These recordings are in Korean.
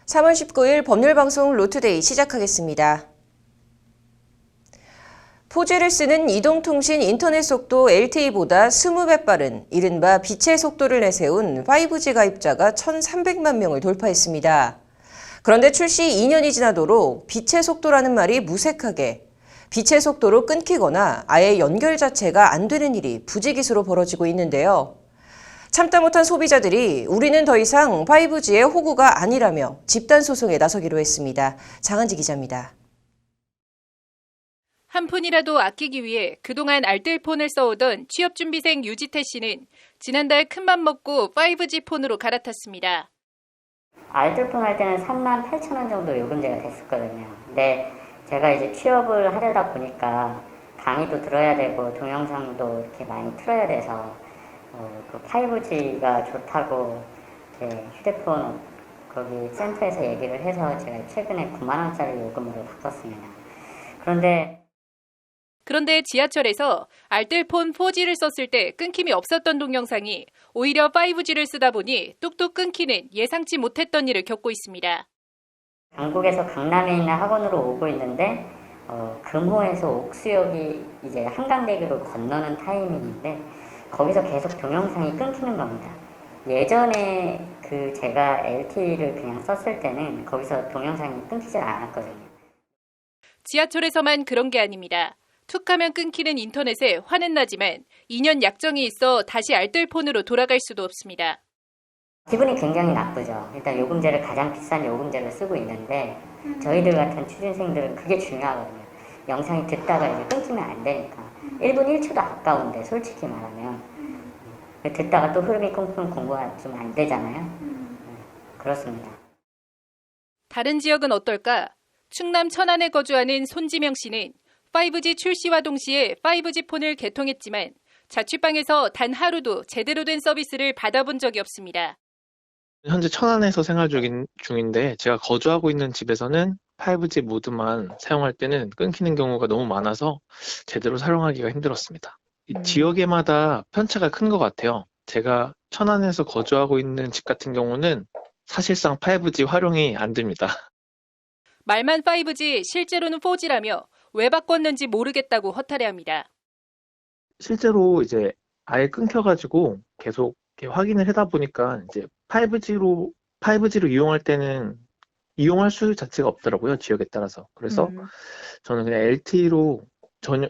3월 19일 법률방송 로투데이 시작하겠습니다. 4G를 쓰는 이동통신 인터넷 속도 LTE보다 20배 빠른 이른바 빛의 속도를 내세운 5G 가입자가 1,300만 명을 돌파했습니다. 그런데 출시 2년이 지나도록 빛의 속도라는 말이 무색하게 빛의 속도로 끊기거나 아예 연결 자체가 안 되는 일이 부지기수로 벌어지고 있는데요. 참다 못한 소비자들이 우리는 더 이상 5G의 호구가 아니라며 집단 소송에 나서기로 했습니다. 장한지 기자입니다. 한 푼이라도 아끼기 위해 그동안 알뜰폰을 써오던 취업준비생 유지태 씨는 지난달 큰맘 먹고 5G 폰으로 갈아탔습니다. 알뜰폰 할 때는 38,000원 정도 요금제가 됐었거든요. 근데 제가 이제 취업을 하려다 보니까 강의도 들어야 되고 동영상도 이렇게 많이 틀어야 돼서 그 5G가 좋다고 휴대폰 거기 센터에서 얘기를 해서 제가 최근에 9만 원짜리 요금으로 바꿨습니다. 그런데 지하철에서 알뜰폰 4G를 썼을 때 끊김이 없었던 동영상이 오히려 5G를 쓰다 보니 뚝뚝 끊기는 예상치 못했던 일을 겪고 있습니다. 강북에서 강남에 있는 학원으로 오고 있는데 금호에서 옥수역이 이제 한강대교를 건너는 타이밍인데 거기서 계속 동영상이 끊기는 겁니다. 예전에 제가 LTE를 그냥 썼을 때는 거기서 동영상이 끊기지 않았거든요. 지하철에서만 그런 게 아닙니다. 툭하면 끊기는 인터넷에 화는 나지만 2년 약정이 있어 다시 알뜰폰으로 돌아갈 수도 없습니다. 기분이 굉장히 나쁘죠. 일단 요금제를 가장 비싼 요금제를 쓰고 있는데 저희들 같은 취준생들은 그게 중요하거든요. 영상이 듣다가 이제 끊기면 안 되니까 1분 1초도 아까운데 솔직히 말하면 듣다가 또 흐름이 끊기면 공부가 좀 안 되잖아요. 그렇습니다. 다른 지역은 어떨까? 충남 천안에 거주하는 손지명 씨는 5G 출시와 동시에 5G 폰을 개통했지만 자취방에서 단 하루도 제대로 된 서비스를 받아본 적이 없습니다. 현재 천안에서 생활 중인데 제가 거주하고 있는 집에서는 5G 모드만 사용할 때는 끊기는 경우가 너무 많아서 제대로 사용하기가 힘들었습니다. 이 지역에마다 편차가 큰 것 같아요. 제가 천안에서 거주하고 있는 집 같은 경우는 사실상 5G 활용이 안 됩니다. 말만 5G, 실제로는 4G라며 왜 바꿨는지 모르겠다고 허탈해합니다. 실제로 이제 아예 끊겨가지고 계속 이렇게 확인을 하다 보니까 이제 5G로 이용할 때는 이용할 수 자체가 없더라고요, 지역에 따라서. 그래서 저는 그냥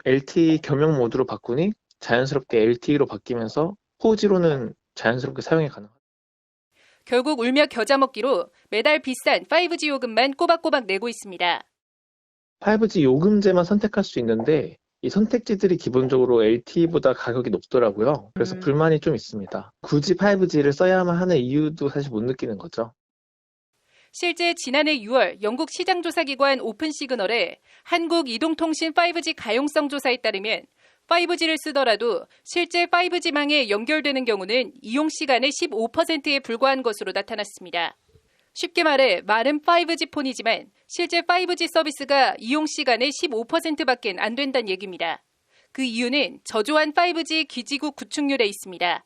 LTE 겸용 모드로 바꾸니 자연스럽게 LTE로 바뀌면서 4G로는 자연스럽게 사용이 가능합니다. 결국 울며 겨자 먹기로 매달 비싼 5G 요금만 꼬박꼬박 내고 있습니다. 5G 요금제만 선택할 수 있는데 이 선택지들이 기본적으로 LTE보다 가격이 높더라고요. 그래서 불만이 좀 있습니다. 굳이 5G를 써야만 하는 이유도 사실 못 느끼는 거죠. 실제 지난해 6월 영국 시장조사기관 오픈시그널의 한국이동통신 5G 가용성 조사에 따르면 5G를 쓰더라도 실제 5G망에 연결되는 경우는 이용 시간의 15%에 불과한 것으로 나타났습니다. 쉽게 말해 말은 5G 폰이지만 실제 5G 서비스가 이용 시간의 15%밖에 안 된다는 얘기입니다. 그 이유는 저조한 5G 기지국 구축률에 있습니다.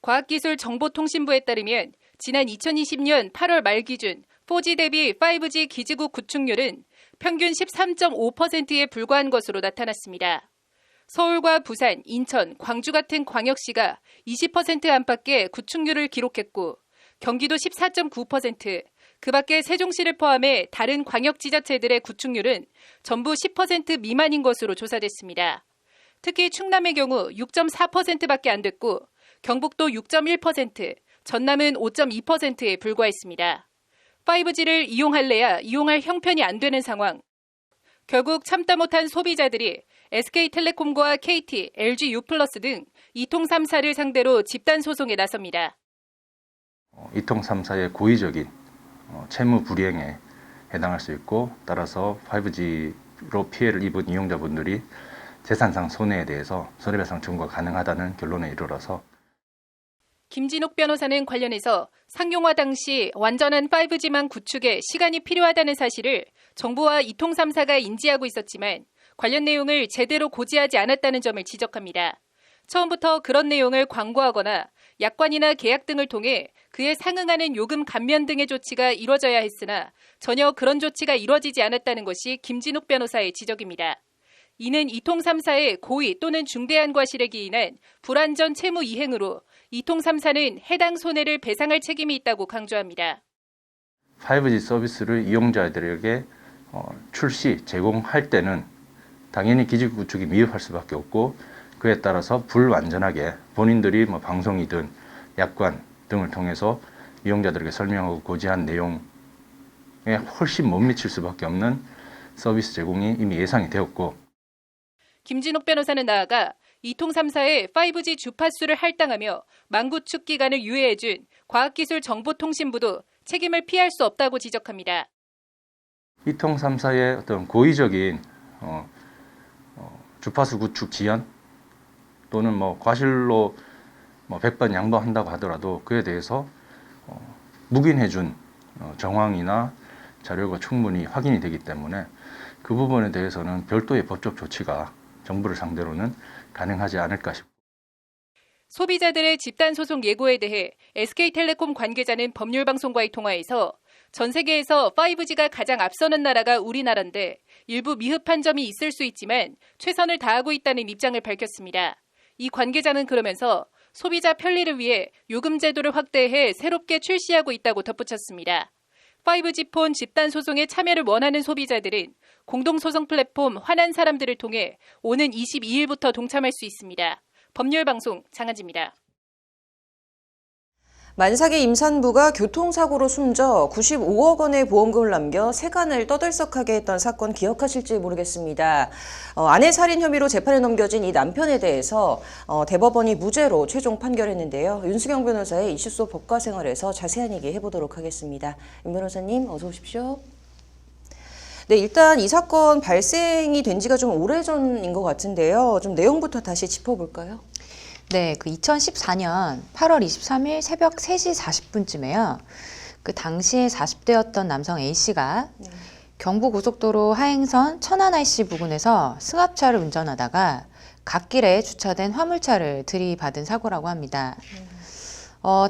과학기술정보통신부에 따르면 지난 2020년 8월 말 기준 4G 대비 5G 기지국 구축률은 평균 13.5%에 불과한 것으로 나타났습니다. 서울과 부산, 인천, 광주 같은 광역시가 20% 안팎의 구축률을 기록했고 경기도 14.9%, 그 밖에 세종시를 포함해 다른 광역지자체들의 구축률은 전부 10% 미만인 것으로 조사됐습니다. 특히 충남의 경우 6.4%밖에 안 됐고 경북도 6.1%, 전남은 5.2%에 불과했습니다. 5G를 이용할래야 이용할 형편이 안 되는 상황. 결국 참다 못한 소비자들이 SK텔레콤과 KT, LG U+ 등 이통 3사를 상대로 집단 소송에 나섭니다. 이통 3사의 고의적인 채무 불이행에 해당할 수 있고 따라서 5G로 피해를 입은 이용자분들이 재산상 손해에 대해서 손해배상 청구가 가능하다는 결론에 이르러서 김진욱 변호사는 관련해서 상용화 당시 완전한 5G망 구축에 시간이 필요하다는 사실을 정부와 이통 3사가 인지하고 있었지만 관련 내용을 제대로 고지하지 않았다는 점을 지적합니다. 처음부터 그런 내용을 광고하거나 약관이나 계약 등을 통해 그에 상응하는 요금 감면 등의 조치가 이뤄져야 했으나 전혀 그런 조치가 이뤄지지 않았다는 것이 김진욱 변호사의 지적입니다. 이는 이통 3사의 고의 또는 중대한 과실에 기인한 불완전 채무 이행으로 이통 3사는 해당 손해를 배상할 책임이 있다고 강조합니다. 5G 서비스를 이용자들에게 출시, 제공할 때는 당연히 기술 구축이 미흡할 수밖에 없고 그에 따라서 불완전하게 본인들이 방송이든 약관 등을 통해서 이용자들에게 설명하고 고지한 내용에 훨씬 못 미칠 수밖에 없는 서비스 제공이 이미 예상이 되었고 김진욱 변호사는 나아가 이통 3사의 5G 주파수를 할당하며 만구축 기간을 유예해준 과학기술정보통신부도 책임을 피할 수 없다고 지적합니다. 이통 3사의 어떤 고의적인 주파수 구축 지연 또는 과실로 100번 양보한다고 하더라도 그에 대해서 묵인해준 정황이나 자료가 충분히 확인이 되기 때문에 그 부분에 대해서는 별도의 법적 조치가 정부를 상대로는 가능하지 않을까 싶습니다. 소비자들의 집단소송 예고에 대해 SK텔레콤 관계자는 법률방송과의 통화에서 전 세계에서 5G가 가장 앞서는 나라가 우리나라인데 일부 미흡한 점이 있을 수 있지만 최선을 다하고 있다는 입장을 밝혔습니다. 이 관계자는 그러면서 소비자 편리를 위해 요금 제도를 확대해 새롭게 출시하고 있다고 덧붙였습니다. 5G폰 집단소송에 참여를 원하는 소비자들은 공동소송 플랫폼 화난 사람들을 통해 오는 22일부터 동참할 수 있습니다. 법률방송 장한지입니다. 만삭의 임산부가 교통사고로 숨져 95억 원의 보험금을 남겨 세간을 떠들썩하게 했던 사건 기억하실지 모르겠습니다. 아내 살인 혐의로 재판에 넘겨진 이 남편에 대해서 대법원이 무죄로 최종 판결했는데요. 윤수경 변호사의 이슈소 법과 생활에서 자세한 얘기 해보도록 하겠습니다. 윤 변호사님 어서 오십시오. 네, 일단 이 사건 발생이 된 지가 좀 오래전인 것 같은데요. 좀 내용부터 다시 짚어볼까요? 네, 그 2014년 8월 23일 새벽 3시 40분쯤에요. 그 당시에 40대였던 남성 A씨가 경부고속도로 하행선 천안 IC 부근에서 승합차를 운전하다가 갓길에 주차된 화물차를 들이받은 사고라고 합니다.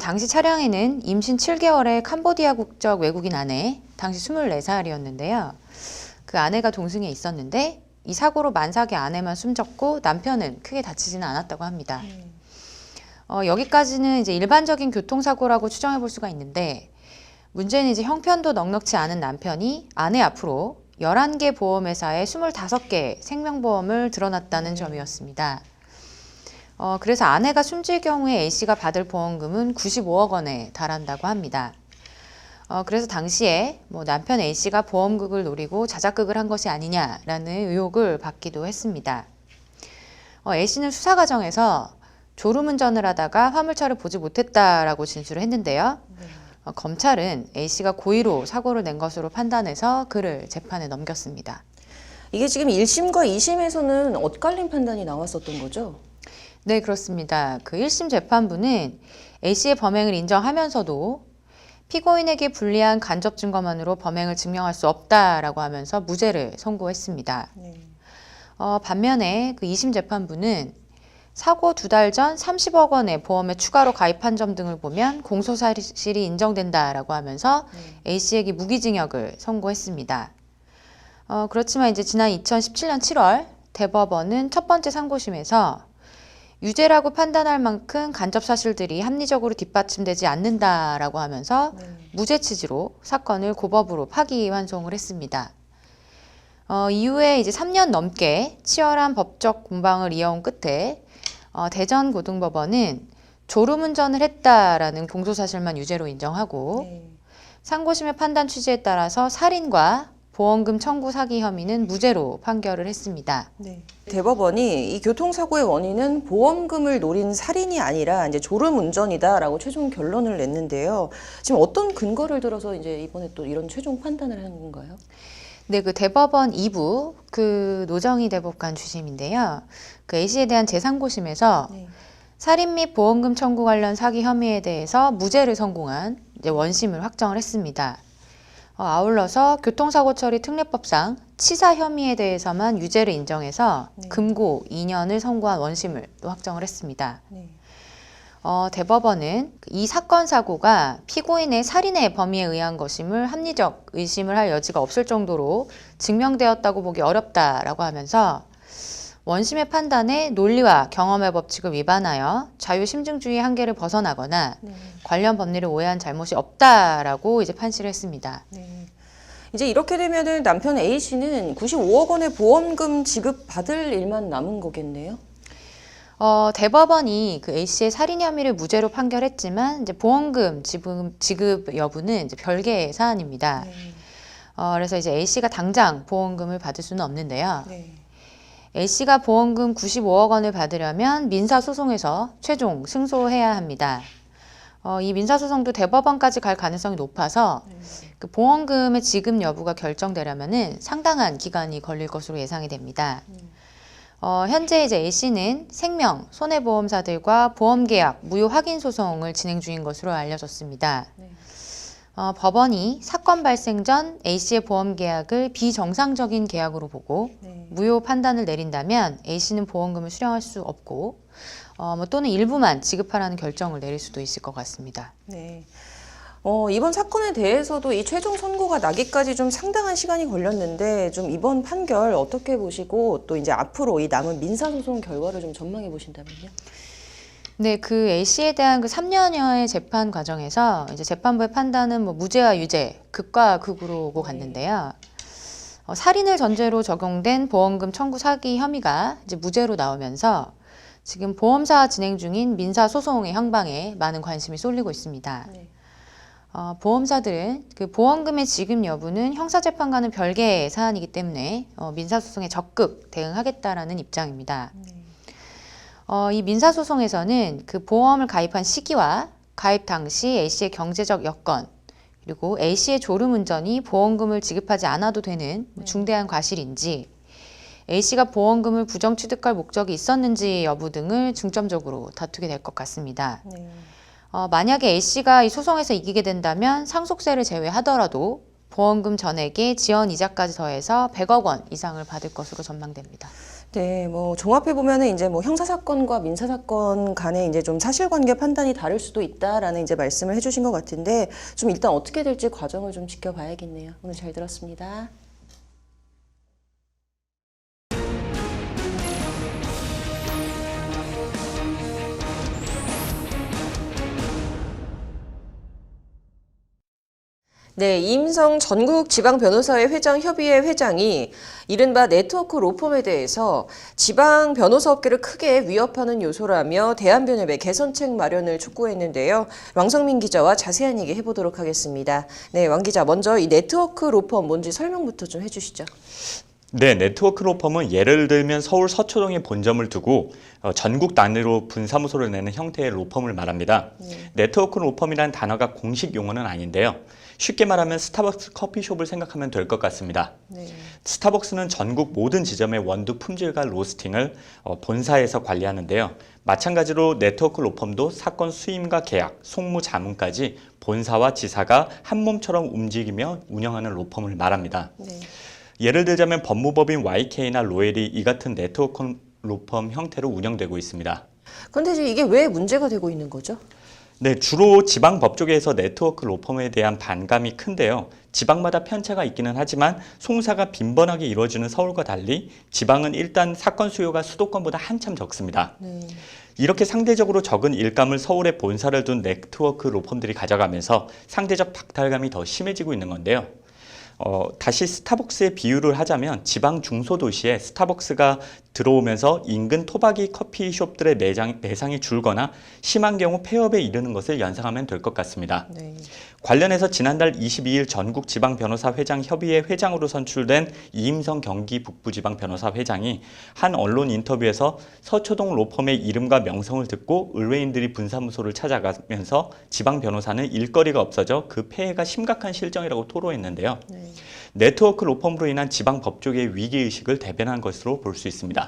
당시 차량에는 임신 7개월의 캄보디아 국적 외국인 아내, 당시 24살이었는데요. 그 아내가 동승에 있었는데 이 사고로 만삭의 아내만 숨졌고 남편은 크게 다치지는 않았다고 합니다. 여기까지는 이제 일반적인 교통사고라고 추정해 볼 수가 있는데 문제는 이제 형편도 넉넉치 않은 남편이 아내 앞으로 11개 보험회사에 25개 생명보험을 들어놨다는 점이었습니다. 그래서 아내가 숨질 경우에 A씨가 받을 보험금은 95억 원에 달한다고 합니다. 그래서 당시에 남편 A씨가 보험극을 노리고 자작극을 한 것이 아니냐라는 의혹을 받기도 했습니다. A씨는 수사 과정에서 졸음운전을 하다가 화물차를 보지 못했다라고 진술을 했는데요. 검찰은 A씨가 고의로 사고를 낸 것으로 판단해서 그를 재판에 넘겼습니다. 이게 지금 1심과 2심에서는 엇갈린 판단이 나왔었던 거죠? 네, 그렇습니다. 그 1심 재판부는 A씨의 범행을 인정하면서도 피고인에게 불리한 간접 증거만으로 범행을 증명할 수 없다라고 하면서 무죄를 선고했습니다. 반면에 그 2심 재판부는 사고 2달 전 30억 원의 보험에 추가로 가입한 점 등을 보면 공소사실이 인정된다라고 하면서 A씨에게 무기징역을 선고했습니다. 그렇지만 이제 지난 2017년 7월 대법원은 첫 번째 상고심에서 유죄라고 판단할 만큼 간접 사실들이 합리적으로 뒷받침되지 않는다라고 하면서 무죄 취지로 사건을 고법으로 파기환송을 했습니다. 이후에 이제 3년 넘게 치열한 법적 공방을 이어온 끝에 대전고등법원은 졸음운전을 했다라는 공소사실만 유죄로 인정하고 상고심의 판단 취지에 따라서 살인과 보험금 청구 사기 혐의는 무죄로 판결을 했습니다. 대법원이 이 교통사고의 원인은 보험금을 노린 살인이 아니라 이제 졸음운전이다라고 최종 결론을 냈는데요. 지금 어떤 근거를 들어서 이제 이번에 또 이런 최종 판단을 한 건가요? 네, 그 대법원 2부 그 노정희 대법관 주심인데요. 그 A씨에 대한 제3고심에서 살인 및 보험금 청구 관련 사기 혐의에 대해서 무죄를 선고한 이제 원심을 확정을 했습니다. 아울러서 교통사고 처리 특례법상 치사 혐의에 대해서만 유죄를 인정해서 금고 2년을 선고한 원심을 또 확정을 했습니다. 대법원은 이 사건 사고가 피고인의 살인의 범위에 의한 것임을 합리적 의심을 할 여지가 없을 정도로 증명되었다고 보기 어렵다라고 하면서 원심의 판단에 논리와 경험의 법칙을 위반하여 자유심증주의 한계를 벗어나거나 관련 법리를 오해한 잘못이 없다라고 이제 판시를 했습니다. 네. 이제 이렇게 되면은 남편 A 씨는 95억 원의 보험금 지급 받을 일만 남은 거겠네요. 대법원이 그 A 씨의 살인 혐의를 무죄로 판결했지만 이제 보험금 지급 여부는 이제 별개의 사안입니다. 그래서 이제 A 씨가 당장 보험금을 받을 수는 없는데요. 네. A 씨가 보험금 95억 원을 받으려면 민사소송에서 최종 승소해야 합니다. 이 민사소송도 대법원까지 갈 가능성이 높아서 그 보험금의 지급 여부가 결정되려면은 상당한 기간이 걸릴 것으로 예상이 됩니다. 현재 이제 A 씨는 생명, 손해보험사들과 보험계약, 무효 확인 소송을 진행 중인 것으로 알려졌습니다. 법원이 사건 발생 전 A 씨의 보험 계약을 비정상적인 계약으로 보고 무효 판단을 내린다면 A 씨는 보험금을 수령할 수 없고 또는 일부만 지급하라는 결정을 내릴 수도 있을 것 같습니다. 네. 이번 사건에 대해서도 이 최종 선고가 나기까지 좀 상당한 시간이 걸렸는데 좀 이번 판결 어떻게 보시고 또 이제 앞으로 이 남은 민사소송 결과를 좀 전망해 보신다면요? 네, 그 A 씨에 대한 그 3년여의 재판 과정에서 이제 재판부의 판단은 뭐 무죄와 유죄, 극과 극으로 오고 갔는데요. 살인을 전제로 적용된 보험금 청구 사기 혐의가 이제 무죄로 나오면서 지금 보험사 진행 중인 민사소송의 향방에 많은 관심이 쏠리고 있습니다. 보험사들은 그 보험금의 지급 여부는 형사재판과는 별개의 사안이기 때문에 민사소송에 적극 대응하겠다라는 입장입니다. 이 민사소송에서는 그 보험을 가입한 시기와 가입 당시 A씨의 경제적 여건, 그리고 A씨의 졸음운전이 보험금을 지급하지 않아도 되는 중대한 과실인지, A씨가 보험금을 부정취득할 목적이 있었는지 여부 등을 중점적으로 다투게 될 것 같습니다. 만약에 A씨가 이 소송에서 이기게 된다면 상속세를 제외하더라도 보험금 전액에 지연이자까지 더해서 100억 원 이상을 받을 것으로 전망됩니다. 네, 뭐 종합해 보면은 이제 뭐 형사 사건과 민사 사건 간에 이제 좀 사실관계 판단이 다를 수도 있다라는 이제 말씀을 해주신 것 같은데 좀 일단 어떻게 될지 과정을 좀 지켜봐야겠네요. 오늘 잘 들었습니다. 네, 이임성 전국지방변호사회 회장협의회 회장이 이른바 네트워크 로펌에 대해서 지방 변호사 업계를 크게 위협하는 요소라며 대한변협의 개선책 마련을 촉구했는데요. 왕성민 기자와 자세한 얘기 해보도록 하겠습니다. 네, 왕 기자, 먼저 이 네트워크 로펌 뭔지 설명부터 좀 해주시죠. 네, 네트워크 로펌은 예를 들면 서울 서초동에 본점을 두고 전국 단위로 분사무소를 내는 형태의 로펌을 말합니다. 네트워크 로펌이라는 단어가 공식 용어는 아닌데요. 쉽게 말하면 스타벅스 커피숍을 생각하면 될 것 같습니다. 스타벅스는 전국 모든 지점의 원두 품질과 로스팅을 본사에서 관리하는데요. 마찬가지로 네트워크 로펌도 사건 수임과 계약, 송무 자문까지 본사와 지사가 한 몸처럼 움직이며 운영하는 로펌을 말합니다. 예를 들자면 법무법인 YK나 로엘이 이 같은 네트워크 로펌 형태로 운영되고 있습니다. 그런데 이게 왜 문제가 되고 있는 거죠? 네, 주로 지방 법조계에서 네트워크 로펌에 대한 반감이 큰데요. 지방마다 편차가 있기는 하지만 송사가 빈번하게 이루어지는 서울과 달리 지방은 일단 사건 수요가 수도권보다 한참 적습니다. 이렇게 상대적으로 적은 일감을 서울에 본사를 둔 네트워크 로펌들이 가져가면서 상대적 박탈감이 더 심해지고 있는 건데요. 다시 스타벅스의 비유를 하자면 지방 중소도시에 스타벅스가 들어오면서 인근 토박이 커피숍들의 매상이 줄거나 심한 경우 폐업에 이르는 것을 연상하면 될 것 같습니다. 관련해서 지난달 22일 전국지방변호사회장협의회 회장으로 선출된 이임성 경기 북부지방변호사 회장이 한 언론 인터뷰에서 서초동 로펌의 이름과 명성을 듣고 의뢰인들이 분사무소를 찾아가면서 지방변호사는 일거리가 없어져 그 폐해가 심각한 실정이라고 토로했는데요. 네트워크 로펌으로 인한 지방 법조계의 위기의식을 대변한 것으로 볼 수 있습니다.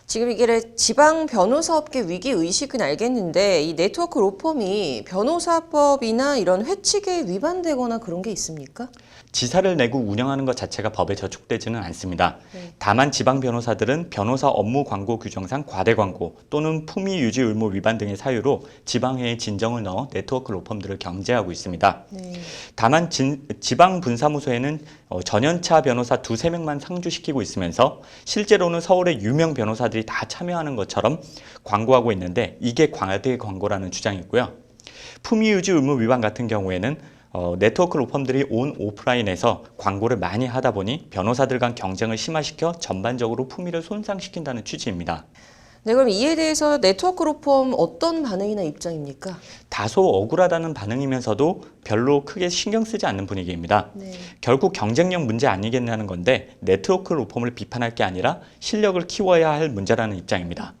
지금 이게 지방 변호사업계 위기 의식은 알겠는데 이 네트워크 로펌이 변호사법이나 이런 회칙에 위반되거나 그런 게 있습니까? 지사를 내고 운영하는 것 자체가 법에 저촉되지는 않습니다. 다만 지방 변호사들은 변호사 업무 광고 규정상 과대 광고 또는 품위 유지 의무 위반 등의 사유로 지방회에 진정을 넣어 네트워크 로펌들을 경제하고 있습니다. 다만 지방 분사무소에는 전연차 변호사 2~3명만 상주시키고 있으면서 실제로는 서울의 유명 변호사들이 다 참여하는 것처럼 광고하고 있는데 이게 과대 광고라는 주장이 있고요. 품위 유지 의무 위반 같은 경우에는 네트워크 로펌들이 온 오프라인에서 광고를 많이 하다 보니 변호사들 간 경쟁을 심화시켜 전반적으로 품위를 손상시킨다는 취지입니다. 네, 그럼 이에 대해서 네트워크 로펌 어떤 반응이나 입장입니까? 다소 억울하다는 반응이면서도 별로 크게 신경 쓰지 않는 분위기입니다. 결국 경쟁력 문제 아니겠냐는 건데 네트워크 로펌을 비판할 게 아니라 실력을 키워야 할 문제라는 입장입니다.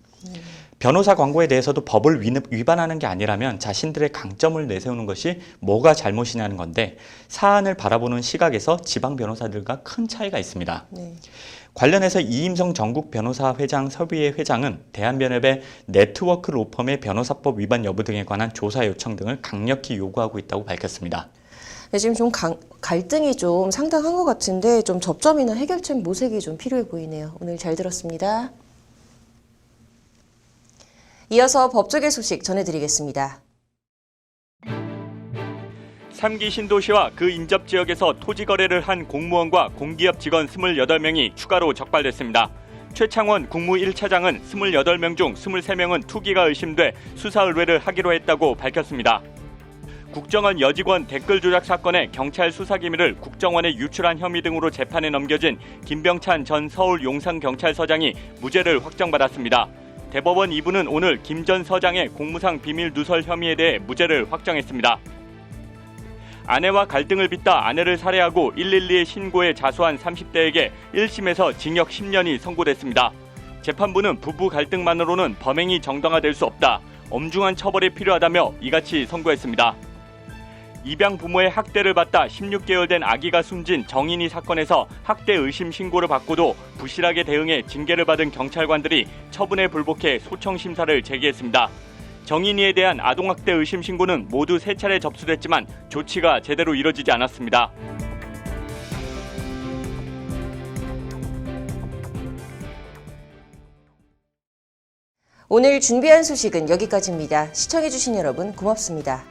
변호사 광고에 대해서도 법을 위반하는 게 아니라면 자신들의 강점을 내세우는 것이 뭐가 잘못이냐는 건데 사안을 바라보는 시각에서 지방 변호사들과 큰 차이가 있습니다. 관련해서 이임성 전국 변호사회장 협의회 회장은 대한변협의 네트워크 로펌의 변호사법 위반 여부 등에 관한 조사 요청 등을 강력히 요구하고 있다고 밝혔습니다. 네, 지금 좀 갈등이 좀 상당한 것 같은데 좀 접점이나 해결책 모색이 좀 필요해 보이네요. 오늘 잘 들었습니다. 이어서 법조계 소식 전해드리겠습니다. 3기 신도시와 그 인접 지역에서 토지 거래를 한 공무원과 공기업 직원 28명이 추가로 적발됐습니다. 최창원 국무 1차장은 28명 중 23명은 투기가 의심돼 수사 의뢰를 하기로 했다고 밝혔습니다. 국정원 여직원 댓글 조작 사건의 경찰 수사 기밀을 국정원에 유출한 혐의 등으로 재판에 넘겨진 김병찬 전 서울 용산경찰서장이 무죄를 확정받았습니다. 대법원 2부는 오늘 김 전 서장의 공무상 비밀 누설 혐의에 대해 무죄를 확정했습니다. 아내와 갈등을 빚다 아내를 살해하고 112에 신고해 자수한 30대에게 1심에서 징역 10년이 선고됐습니다. 재판부는 부부 갈등만으로는 범행이 정당화될 수 없다, 엄중한 처벌이 필요하다며 이같이 선고했습니다. 입양 부모의 학대를 받다 16개월 된 아기가 숨진 정인이 사건에서 학대 의심 신고를 받고도 부실하게 대응해 징계를 받은 경찰관들이 처분에 불복해 소청 심사를 제기했습니다. 정인이에 대한 아동학대 의심 신고는 모두 3차례 접수됐지만 조치가 제대로 이뤄지지 않았습니다. 오늘 준비한 소식은 여기까지입니다. 시청해주신 여러분 고맙습니다.